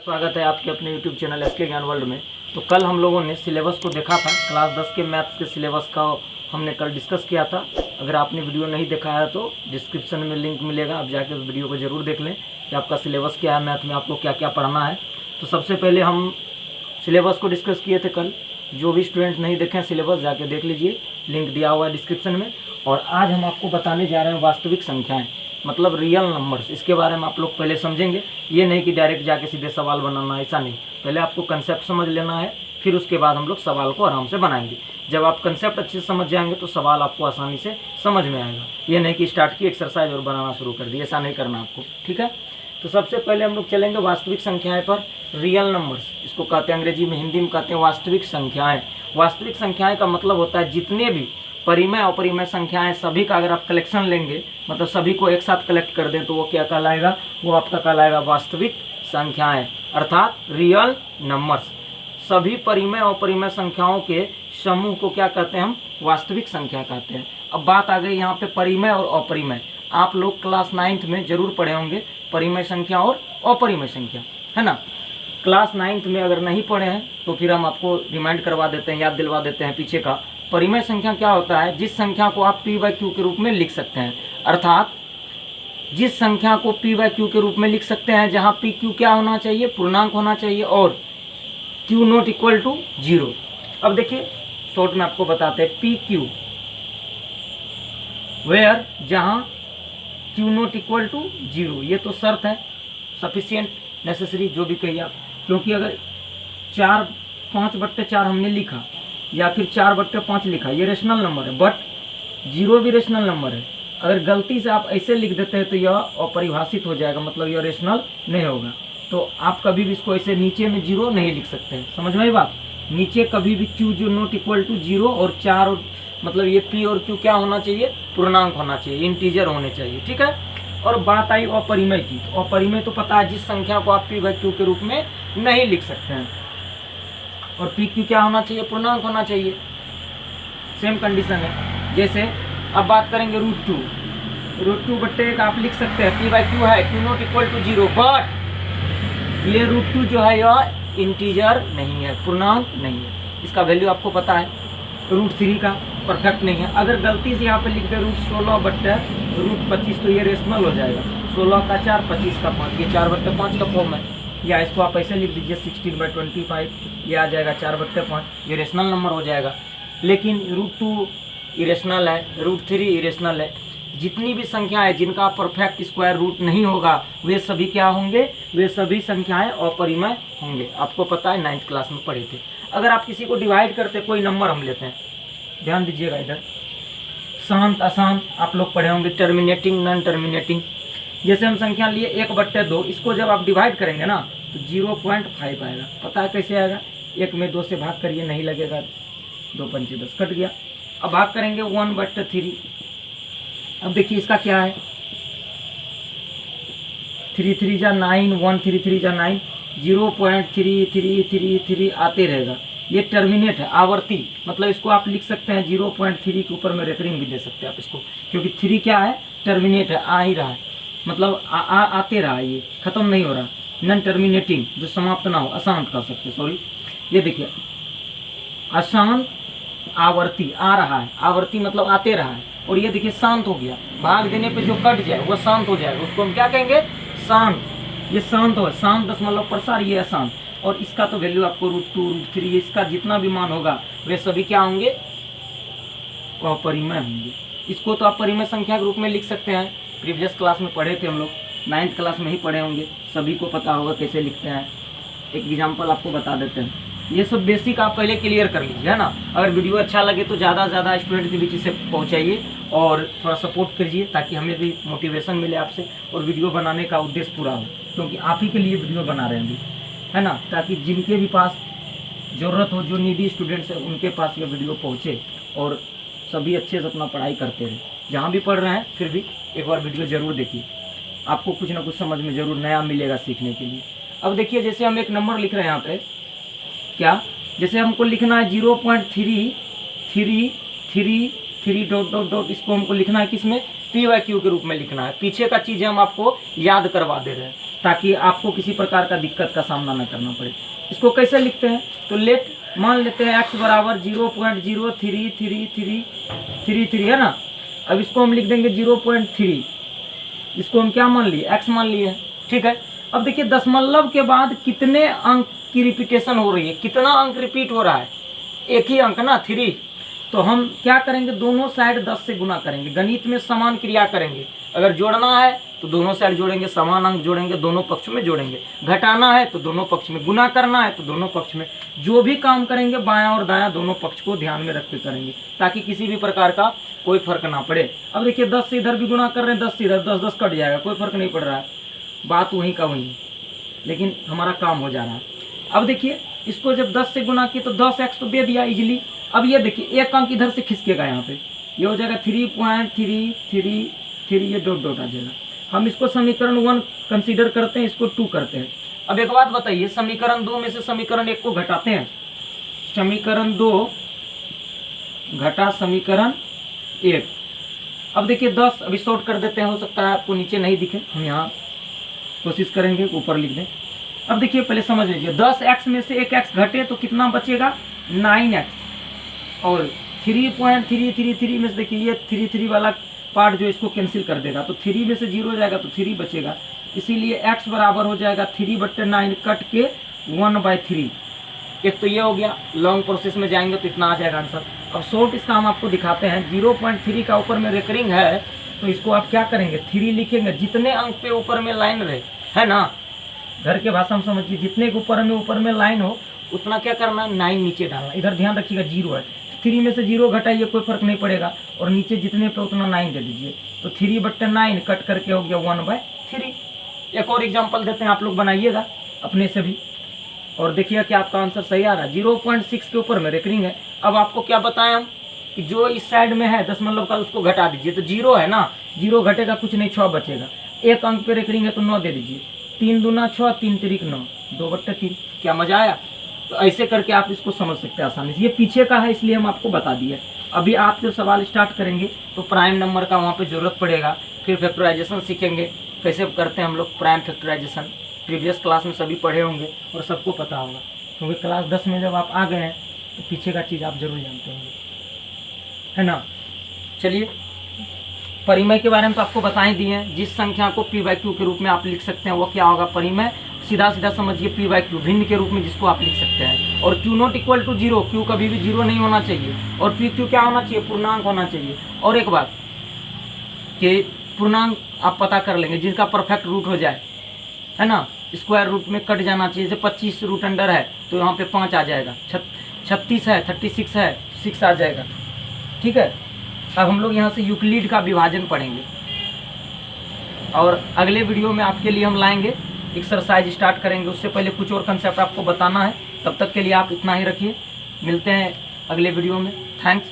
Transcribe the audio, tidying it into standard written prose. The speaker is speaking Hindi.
स्वागत है आपके अपने YouTube चैनल एसके ज्ञान वर्ल्ड में। तो कल हम लोगों ने सिलेबस को देखा था, क्लास 10 के मैथ्स के सिलेबस का हमने कल डिस्कस किया था। अगर आपने वीडियो नहीं देखा है तो डिस्क्रिप्शन में लिंक मिलेगा, आप जाके उस वीडियो को ज़रूर देख लें कि आपका सिलेबस क्या है, मैथ में आपको क्या क्या पढ़ना है। तो सबसे पहले हम सिलेबस को डिस्कस किए थे कल। जो भी स्टूडेंट नहीं देखें सिलेबस जाके देख लीजिए, लिंक दिया हुआ है डिस्क्रिप्शन में। और आज हम आपको बताने जा रहे हैं वास्तविक संख्याएं, मतलब रियल नंबर्स। इसके बारे में आप लोग पहले समझेंगे, ये नहीं कि डायरेक्ट जाके सीधे सवाल बनाना, ऐसा नहीं। पहले आपको कंसेप्ट समझ लेना है, फिर उसके बाद हम लोग सवाल को आराम से बनाएंगे। जब आप कंसेप्ट अच्छे से समझ जाएंगे तो सवाल आपको आसानी से समझ में आएगा। ये नहीं कि स्टार्ट की एक्सरसाइज और बनाना शुरू कर दी, ऐसा नहीं करना आपको, ठीक है। तो सबसे पहले हम लोग चलेंगे वास्तविक संख्याएं पर, रियल नंबर्स। इसको कहते हैं अंग्रेजी में, हिंदी में कहते हैं वास्तविक संख्याएं। वास्तविक संख्याएं का मतलब होता है जितने भी परिमेय और अपरिमेय संख्याएं सभी का अगर आप कलेक्शन लेंगे, मतलब सभी को एक साथ कलेक्ट कर दें, तो वो क्या कहलाएगा, वो आपका कहलाएगा वास्तविक संख्याएं, अर्थात रियल नंबर्स। सभी परिमेय और अपरिमेय संख्याओं के समूह को क्या कहते हैं, हम वास्तविक संख्या कहते हैं। अब बात आ गई यहाँ पे परिमेय और अपरिमेय। आप लोग क्लास 9th में जरूर पढ़े होंगे परिमेय संख्या और अपरिमेय संख्या, है ना। क्लास 9th में अगर नहीं पढ़े हैं तो फिर हम आपको रिमाइंड करवा देते हैं, याद दिलवा देते हैं पीछे का। परिमेय संख्या क्या होता है, जिस संख्या को आप p/q के रूप में लिख सकते हैं, अर्थात जिस संख्या को p/q के रूप में लिख सकते हैं जहां pq क्या होना चाहिए, पूर्णांक होना चाहिए, और q नॉट इक्वल टू 0। अब देखिए शॉर्ट में आपको बताते हैं, pq वेयर जहां q नॉट इक्वल टू 0। ये तो शर्त है, सफिशिएंट, नेसेसरी, जो भी कहिए आप। क्योंकि अगर 5/4 हमने लिखा या फिर 4/5 लिखा, ये रेशनल नंबर है, बट 0 भी रेशनल नंबर है। अगर गलती से आप ऐसे लिख देते हैं तो यह अपरिभाषित हो जाएगा, मतलब यह रेशनल नहीं होगा। तो आप कभी भी इसको ऐसे नीचे में 0 नहीं लिख सकते हैं, समझ में आई बात। नीचे कभी भी q जो नॉट इक्वल टू 0 और 4 और मतलब ये p और q क्या होना चाहिए, पूर्णांक होना चाहिए, इंटीजर होने चाहिए, ठीक है। और बात आई अपरिमेय की। तो अपरिमेय तो पता है, जिस संख्या को आप p/q के रूप में नहीं लिख सकते हैं, और pq क्या होना चाहिए, पूर्णांक होना चाहिए। सेम कंडीशन है। जैसे अब बात करेंगे √2 आप लिख सकते हैं, p/q है, q not equal to 0, but ये √2 जो है यह इंटीजर नहीं है, पूर्णांक नहीं है। इसका वैल्यू आपको पता है, √3 का परफेक्ट नहीं है। अगर गलती से यहाँ पे लिख दे √16/√25 तो ये रेशनल हो जाएगा। 16 का 4, 25 का 5, ये 4/5 का फॉर्म है। या इसको आप ऐसे लिख दीजिए 16/25, ये आ जाएगा 4/5, ये रेशनल नंबर हो जाएगा। लेकिन √2 इरेशनल है, √3 इरेशनल है। जितनी भी संख्याएं जिनका परफेक्ट स्क्वायर रूट नहीं होगा वे सभी क्या होंगे, वे सभी संख्याएं अपरिमेय होंगे। आपको पता है, 9th क्लास में पढ़े थे। अगर आप किसी को डिवाइड करते, कोई नंबर हम लेते हैं, ध्यान दीजिएगा इधर, शांत अशांत आप लोग पढ़े होंगे, टर्मिनेटिंग नॉन टर्मिनेटिंग। जैसे हम संख्या लिए 1/2, इसको जब आप डिवाइड करेंगे ना तो 0.5 आएगा। पता है कैसे आएगा, 1 में 2 से भाग करिए, नहीं लगेगा, 2 पंचे 10 कट गया। अब भाग करेंगे 1/3। अब देखिए इसका क्या है, 3 3 जा 9, 1 3 3 जा 9, 0.3333 आते रहेगा। ये टर्मिनेट है, आवर्ती, मतलब इसको आप लिख सकते हैं 0.3 के ऊपर में रेफरिंग भी दे सकते हैं आप इसको, क्योंकि 3 क्या है, टर्मिनेट है, आ ही रहा है, मतलब आते रहा, ये खत्म नहीं हो रहा। नॉन टर्मिनेटिंग जो समाप्त ना हो, अशांत कह सकते, सॉरी। ये देखिए अशांत आवर्ती, आ रहा है, आवर्ती मतलब आते रहा है। और ये देखिए शांत हो गया, भाग देने पे जो कट जाए वो शांत हो जाएगा, उसको हम क्या कहेंगे, शांत। ये शांत हो, शांत दशमलव प्रसार, ये अशांत। और इसका तो वैल्यू आपको √2 √3 इसका जितना भी मान होगा वे सभी क्या होंगे, अपरिमेय होंगे। इसको तो आप परिमेय संख्या के रूप में लिख सकते हैं। प्रीवियस क्लास में पढ़े थे हम लोग, 9th क्लास में ही पढ़े होंगे, सभी को पता होगा कैसे लिखते हैं। एक एग्जाम्पल आपको बता देते हैं। ये सब बेसिक आप पहले क्लियर कर लीजिए, है ना। अगर वीडियो अच्छा लगे तो ज़्यादा से ज़्यादा स्टूडेंट के बीच इसे पहुँचाइए और थोड़ा सपोर्ट कीजिए, ताकि हमें भी मोटिवेशन मिले आपसे और वीडियो बनाने का उद्देश्य पूरा हो। क्योंकि आप ही के लिए वीडियो बना रहे हैं, है ना, ताकि जिनके भी पास ज़रूरत हो, जो नीडी स्टूडेंट्स है, उनके पास ये वीडियो पहुँचे और सभी अच्छे से अपना पढ़ाई करते रहे। जहाँ भी पढ़ रहे हैं फिर भी एक बार वीडियो ज़रूर देखिए, आपको कुछ ना कुछ समझ में ज़रूर नया मिलेगा सीखने के लिए। अब देखिए जैसे हम एक नंबर लिख रहे हैं यहाँ पे, क्या, जैसे हमको लिखना है 0.3333 ... इसको हमको लिखना है किसमें, p/q के रूप में लिखना है। पीछे का चीज़ हम आपको याद करवा दे रहे हैं। ताकि आपको किसी प्रकार का दिक्कत का सामना न करना पड़े। इसको कैसे लिखते हैं, तो लेट मान लेते हैं x बराबर 0.03333 है ना। अब इसको हम लिख देंगे 0.3, इसको हम क्या मान लिए, x मान लिए, ठीक है। अब देखिए दशमलव के बाद कितने अंक की रिपीटेशन हो रही है, कितना अंक रिपीट हो रहा है, एक ही अंक ना 3। तो हम क्या करेंगे, दोनों साइड 10 से गुना करेंगे, गणित में समान क्रिया करेंगे। अगर जोड़ना है तो दोनों साइड जोड़ेंगे, समान अंक जोड़ेंगे, दोनों पक्ष में जोड़ेंगे। घटाना है तो दोनों पक्ष में, गुना करना है तो दोनों पक्ष में। जो भी काम करेंगे बायां और दायां दोनों पक्ष को ध्यान में रख के करेंगे, ताकि किसी भी प्रकार का कोई फर्क ना पड़े। अब देखिए 10 से इधर भी गुना कर रहे हैं, 10 से इधर, 10 10 कट जाएगा, कोई फर्क नहीं पड़ रहा है, बात वहीं का वहीं, लेकिन हमारा काम हो जा रहा है। अब देखिए इसको जब 10 से गुना किए तो 10x तो दे दिया इजीली। अब ये देखिए एक अंक इधर से खिसकेगा, यहाँ पे ये हो जाएगा 3.333, ये डॉट डॉट आ जाएगा। हम इसको समीकरण 1 कंसीडर करते हैं, इसको 2 करते हैं। अब एक बात बताइए, समीकरण 2 में से समीकरण 1 को घटाते हैं, समीकरण 2 घटा समीकरण 1। अब देखिए 10 अभी शॉर्ट कर देते हैं, हो सकता है आपको नीचे नहीं दिखे, हम यहाँ कोशिश करेंगे ऊपर लिख दें। अब देखिए पहले समझ लीजिए, 10x में से 1x घटे तो कितना बचेगा, 9x। और 3.333 में से देखिए ये 3 वाला पार्ट जो इसको कैंसिल कर देगा, तो 3 में से 0 जाएगा तो 3 बचेगा। इसीलिए x बराबर हो जाएगा 3/9 कट के 1/3। एक तो ये हो गया, लॉन्ग प्रोसेस में जाएंगे तो इतना आ जाएगा आंसर। अब शॉर्ट इसका हम आपको दिखाते हैं। 0.3 का ऊपर में रेकरिंग है तो इसको आप क्या करेंगे, 3 लिखेंगे, जितने अंक पे ऊपर में लाइन रहे, है ना, घर के भाषा में समझिए, जितने के ऊपर में लाइन हो उतना क्या करना, 9 नीचे डालना। इधर ध्यान रखिएगा 0 है, 3 में से 0 घटाइए, कोई फर्क नहीं पड़ेगा, और नीचे जितने पे उतना 9 दे दीजिए। तो 3/9 कट करके हो गया 1/3। एक और एग्जाम्पल देते हैं, आप लोग बनाइएगा अपने से भी और देखिएगा कि आपका आंसर सही आ रहा है। 0.6 के ऊपर में रेकरिंग है। अब आपको क्या बताएं हम कि जो इस साइड में है दशमलव का उसको घटा दीजिए, तो 0 है ना, 0 घटेगा कुछ नहीं, 6 बचेगा। एक अंक पे रेकरिंग है तो 9 दे दीजिए, 3 दूना 6, 3 तिरिक 9, 2/3। क्या मजा आया। तो ऐसे करके आप इसको समझ सकते हैं आसानी से। ये पीछे का है इसलिए हम आपको बता दिए। अभी आप जब सवाल स्टार्ट करेंगे तो प्राइम नंबर का वहाँ पे ज़रूरत पड़ेगा। फिर फैक्टराइजेशन सीखेंगे, कैसे करते हैं हम लोग प्राइम फैक्टराइजेशन। प्रीवियस क्लास में सभी पढ़े होंगे और सबको पता होगा, क्योंकि क्लास 10 में जब आप आ गए हैं तो पीछे का चीज़ आप जरूर जानते होंगे, है ना। चलिए, परिमेय के बारे में तो आपको बता ही दिए हैं। जिस संख्या को p/q के रूप में आप लिख सकते हैं वो क्या होगा, परिमेय। सीधा सीधा समझिए, p/q भिन्न के रूप में जिसको आप लिख सकते हैं। और q not equal to 0, q कभी भी 0 नहीं होना चाहिए। और pq क्या होना चाहिए, पूर्णांक होना चाहिए। और एक बात कि पूर्णांक आप पता कर लेंगे जिसका परफेक्ट रूट हो जाए, है ना, स्क्वायर रूट में कट जाना चाहिए। जैसे 25 रूट अंडर है तो यहाँ पे 5 आ जाएगा, 36 है, 36 है, 6 आ जाएगा, ठीक है। अब हम लोग यहाँ से यूक्लिड का विभाजन पढ़ेंगे और अगले वीडियो में आपके लिए हम लाएंगे एक्सरसाइज स्टार्ट करेंगे। उससे पहले कुछ और कंसेप्ट आपको बताना है। तब तक के लिए आप इतना ही रखिए, मिलते हैं अगले वीडियो में। थैंक्स।